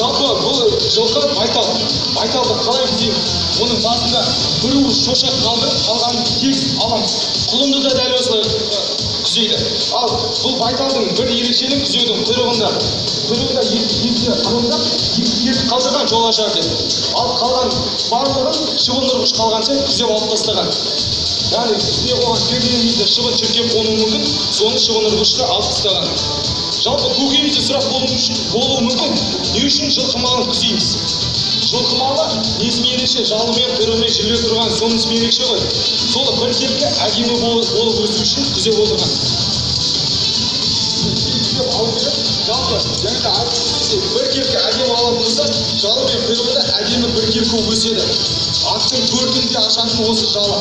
жалпы бұл жылқы байталды қалай дейміз? Оның басында бір уыс шошақ қалған тек алам. Құлынды да дәл осылай күзейді. Ал бұл байталдың бір ерекшелігі күзеудің құйрығында екі қалыңдап, екі қалдырған жол ашар деп. Ал қалған барлығын шыбын ұрғыш қалғанша күзеп алып тастаған. Яғни күзде оған келгенімізде шыбын шіркеп қонуы мүмкін, соны шыбын ұрғышқа алып тастаған. Жалпы көкейімізде сұрақ болуы мүмкін, не үшін жылқы малын күзейміз? Жылқы малы несімен ерекше, жалымен, құйрығымен жіберіп тұрған, сонысымен ерекше ғой. Соны біркелкі әдемі болып өсу үшін күзеп отырған. Жалпы, жаңада біркелкі әдемі алатын болса, жалы мен құйрығында әдемі біркелкі өседі. Аттың көркін де ашатын осы жалы.